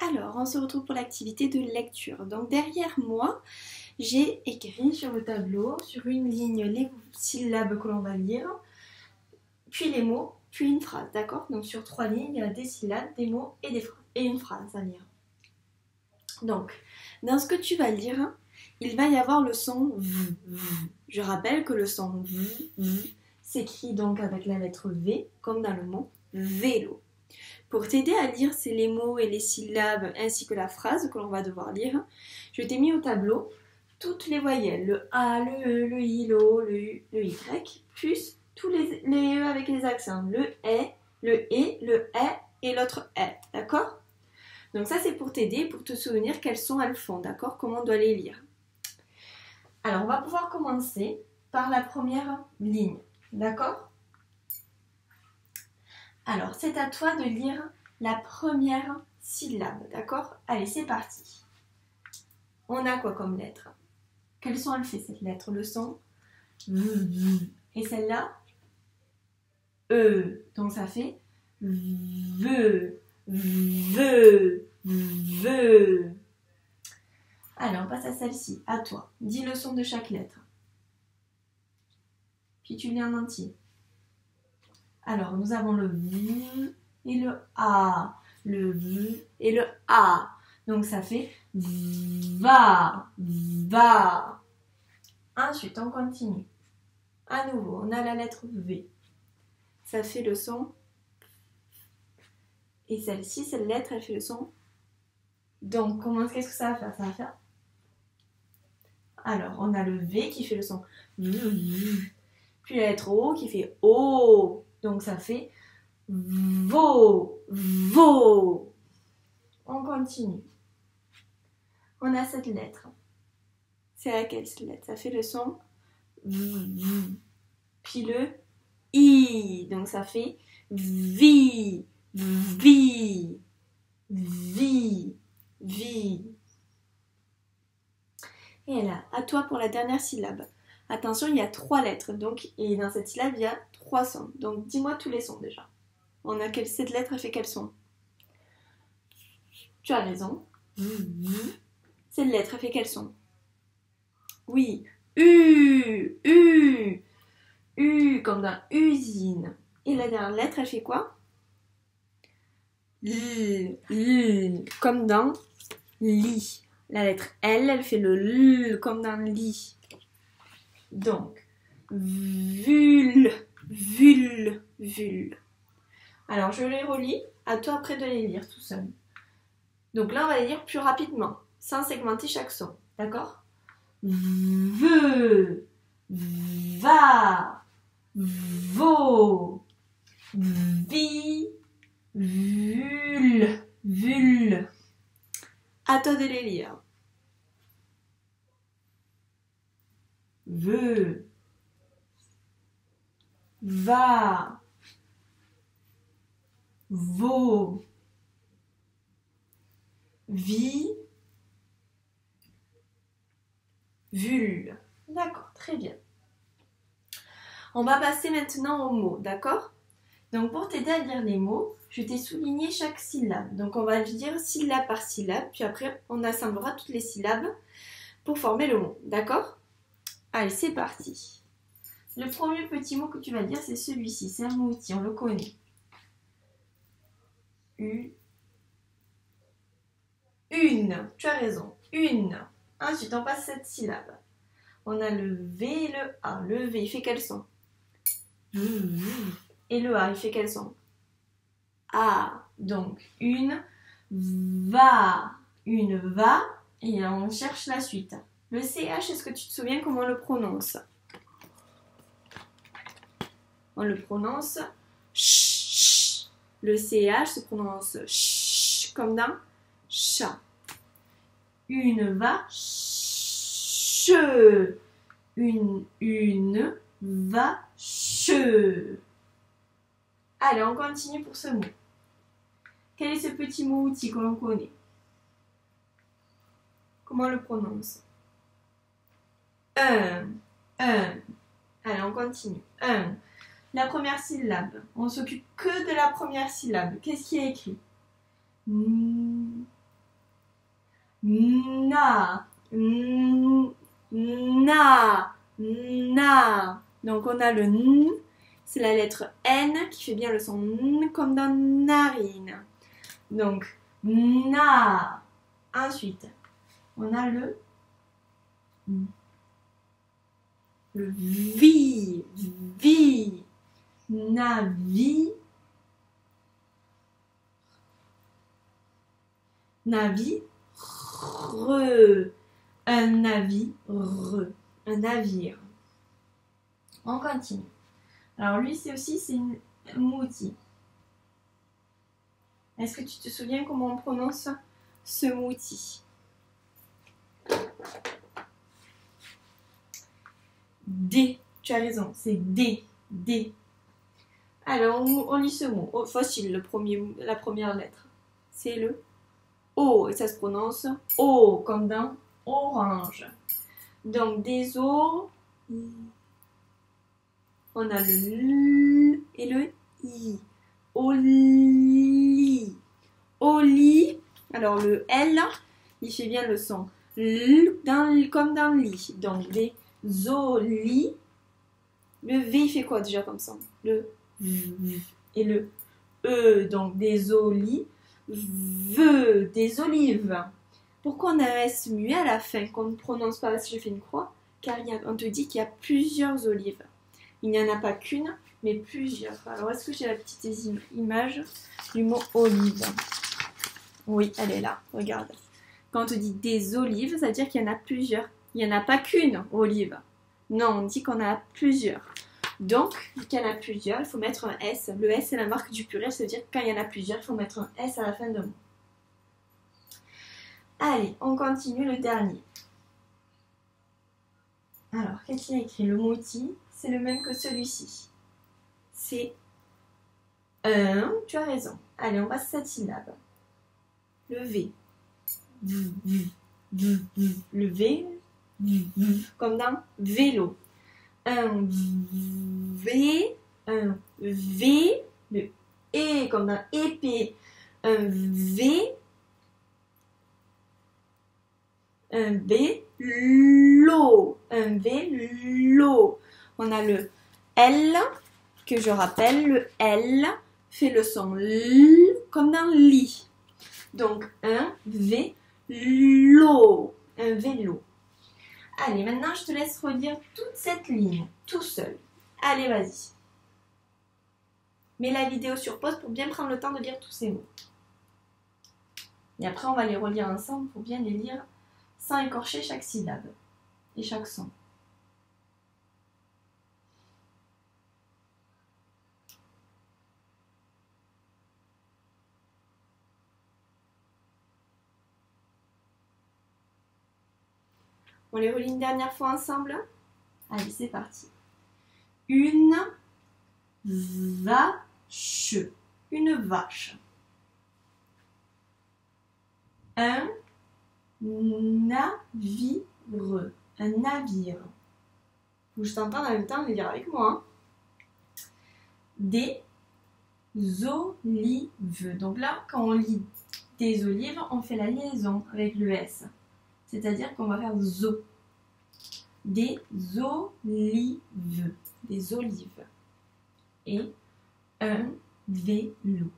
Alors, on se retrouve pour l'activité de lecture. Donc derrière moi, j'ai écrit sur le tableau, sur une ligne, les syllabes que l'on va lire, puis les mots, puis une phrase, d'accord? Donc sur 3 lignes, il y a des syllabes, des mots et une phrase à lire. Donc, dans ce que tu vas lire, il va y avoir le son V. Je rappelle que le son V s'écrit donc avec la lettre V, comme dans le mot vélo. Pour t'aider à lire les mots et les syllabes ainsi que la phrase que l'on va devoir lire, je t'ai mis au tableau toutes les voyelles, le A, le E, le I, le O, le U, le Y, plus tous les E avec les accents, le E, le et l'autre E, d'accord? Donc ça c'est pour t'aider, pour te souvenir quels sons elles font, d'accord? Comment on doit les lire. Alors on va pouvoir commencer par la première ligne, d'accord? Alors c'est à toi de lire la première syllabe, d'accord? Allez, c'est parti. On a quoi comme lettre? Quel son elle fait cette lettre? Le son V. Et celle-là E. Donc ça fait VE. VE. VE. Allez, on passe à celle-ci. À toi. Dis le son de chaque lettre. Puis tu lis en entier. Alors, nous avons le V et le A. Le V et le A. Donc ça fait va, va. Ensuite, on continue. À nouveau, on a la lettre V. Ça fait le son. Et celle-ci, cette lettre, elle fait le son. Donc, qu'est-ce que ça va faire? Ça va faire. Alors, on a le V qui fait le son. Puis la lettre O qui fait O. Donc, ça fait vo, vo. On continue. On a cette lettre. C'est laquelle cette lettre? Ça fait le son puis le I. Donc ça fait vi, vi, vi, vi. Et là, à toi pour la dernière syllabe. Attention, il y a 3 lettres. Donc, et dans cette syllabe, il y a 3 sons. Donc dis-moi tous les sons déjà. On a cette lettre, elle fait quel son? Tu as raison. Cette lettre, elle fait quel son? Oui, U, U, U, comme dans usine. Et la dernière lettre, elle fait quoi? L, comme dans lit. La lettre L, elle fait le L, comme dans lit. Donc, vul, vul, vul. Alors, je les relis, à toi après de les lire tout seul. Donc là, on va les lire plus rapidement, sans segmenter chaque son, d'accord? Ve, va, vo, vi, vul, vul. À toi de les lire. Ve, va, vo, vi, vul. D'accord, très bien. On va passer maintenant aux mots, d'accord? Donc pour t'aider à lire les mots, je t'ai souligné chaque syllabe. Donc on va dire syllabe par syllabe, puis après on assemblera toutes les syllabes pour former le mot, d'accord? Allez, c'est parti. Le premier petit mot que tu vas dire, c'est celui-ci. C'est un mot outil, on le connaît. Une. Tu as raison. Une. Ensuite, on passe cette syllabe. On a le V et le A. Le V, il fait quel son? Et le A, il fait quel son? A. Donc, une va. Une va. Et on cherche la suite. Le CH, est-ce que tu te souviens comment on le prononce? On le prononce ch. Le CH se prononce ch, comme dans chat. Une va ch. Une va ch. Allez, on continue pour ce mot. Quel est ce petit mot outil que l'on connaît? Comment on le prononce? Un. Allez, on continue. Un. La première syllabe. On s'occupe que de la première syllabe. Qu'est-ce qui est écrit? na, na, na. Donc on a le n, c'est la lettre N qui fait bien le son n comme dans narine. Donc na. Ensuite, on a le vi, vi, navi, navire, un navire, un navire. On continue. Alors lui, c'est une mouti. Est-ce que tu te souviens comment on prononce ce mouti? D, tu as raison, c'est D, D. Alors, on lit ce mot. Oh, facile, la première lettre. C'est le O, et ça se prononce O, comme dans orange. Donc, des O, on a le L et le I. Oli. Oli. Alors, le L, il fait bien le son L comme dans lit. Donc, des Zoli. Le V, il fait quoi déjà comme son? Le V. Et le E, donc des olives. V, des olives. Pourquoi on a un S muet à la fin qu'on ne prononce pas si je fais une croix? Car on te dit qu'il y a plusieurs olives. Il n'y en a pas qu'une, mais plusieurs. Alors, est-ce que j'ai la petite image du mot olive? Oui, elle est là. Regarde. Quand on te dit des olives, ça veut dire qu'il y en a plusieurs. Il n'y en a pas qu'une olive. Non, on dit qu'on a plusieurs. Donc, vu qu'il y en a plusieurs, il faut mettre un S. Le S, c'est la marque du pluriel, ça veut dire que quand il y en a plusieurs, il faut mettre un S à la fin de mot. Allez, on continue le dernier. Alors, qu'est-ce qu'il a écrit? Le moti, c'est le même que celui-ci. C'est un, tu as raison. Allez, on passe cette syllabe. Le V. Le V, comme dans vélo. Un V, le E comme dans épée. Un V, l'eau. Un vélo. On a le L, que je rappelle, le L fait le son L comme dans lit. Donc un vélo. Un vélo. Allez, maintenant je te laisse relire toute cette ligne, tout seul. Allez, vas-y. Mets la vidéo sur pause pour bien prendre le temps de lire tous ces mots. Et après, on va les relire ensemble pour bien les lire sans écorcher chaque syllabe et chaque son. On les relit une dernière fois ensemble? Allez, c'est parti. Une vache. Une vache. Un navire. Un navire. Faut que je t'entende en même temps, lire avec moi. Hein. Des olives. Donc là, quand on lit des olives, on fait la liaison avec le S. C'est-à-dire qu'on va faire zo. Des olives. Des olives. Et un vélo.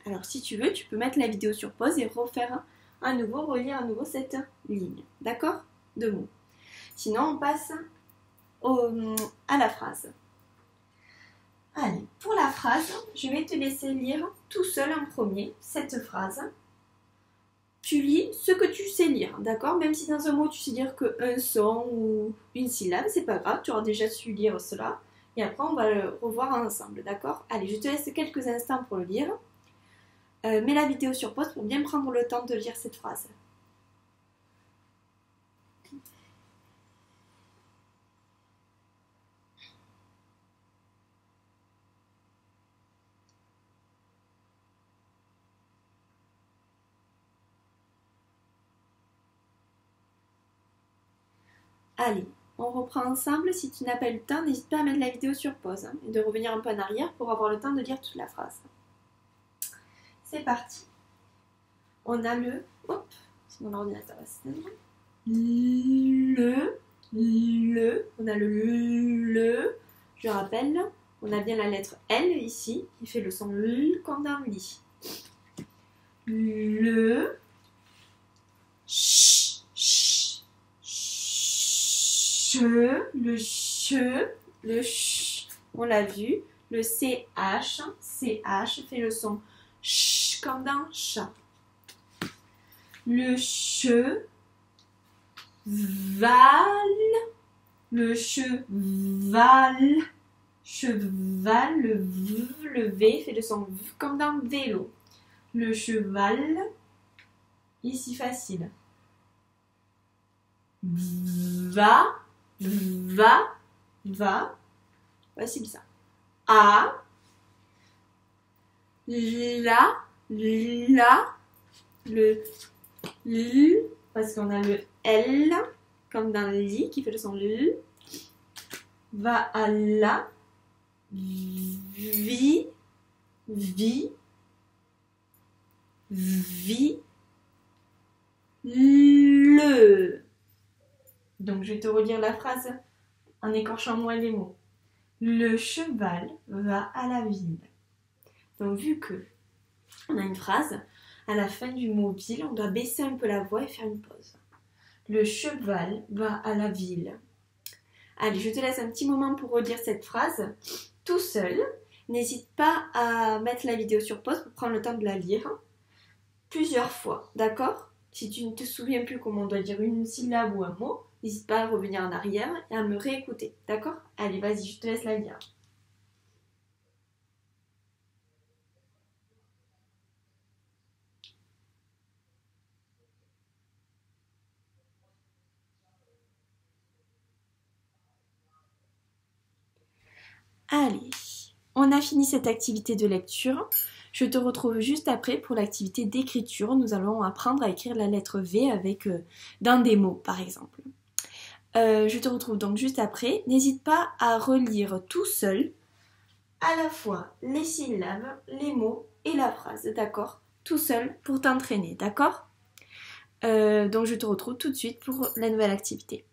Alors si tu veux, tu peux mettre la vidéo sur pause et refaire relire à nouveau cette ligne. D'accord? De mots. Sinon, on passe à la phrase. Allez, pour la phrase, je vais te laisser lire tout seul en premier cette phrase. Tu lis ce que tu sais lire, d'accord? Même si dans un mot tu sais lire qu'un son ou une syllabe, c'est pas grave, tu auras déjà su lire cela. Et après on va le revoir ensemble, d'accord? Allez, je te laisse quelques instants pour le lire. Mets la vidéo sur pause pour bien prendre le temps de lire cette phrase. Allez, on reprend ensemble. Si tu n'as pas eu le temps, n'hésite pas à mettre la vidéo sur pause et de revenir un peu en arrière pour avoir le temps de lire toute la phrase. C'est parti. On a le... Hop, si mon ordinateur va s'éteindre. le, on a le, je rappelle, on a bien la lettre L ici, qui fait le son L comme dans lit. Le, ch, le ch, on l'a vu, le ch fait le son ch comme dans chat. Le cheval, le cheval, le V fait le son V comme dans vélo. Le cheval, ici facile. Va, facile ça. A, la, le L, parce qu'on a le L, comme dans le lit, qui fait le son L. Va à la, vi, le. Donc je vais te relire la phrase en écorchant moins les mots. Le cheval va à la ville. Donc vu que on a une phrase, à la fin du mot ville, on doit baisser un peu la voix et faire une pause. Le cheval va à la ville. Allez, je te laisse un petit moment pour relire cette phrase tout seul. N'hésite pas à mettre la vidéo sur pause pour prendre le temps de la lire plusieurs fois, d'accord? Si tu ne te souviens plus comment on doit dire une syllabe ou un mot, n'hésite pas à revenir en arrière et à me réécouter, d'accord? Allez, vas-y, je te laisse la lire. Allez, on a fini cette activité de lecture. Je te retrouve juste après pour l'activité d'écriture. Nous allons apprendre à écrire la lettre V avec dans des mots, par exemple. Je te retrouve donc juste après. N'hésite pas à relire tout seul, à la fois les syllabes, les mots et la phrase, d'accord? Tout seul pour t'entraîner, d'accord? Donc je te retrouve tout de suite pour la nouvelle activité.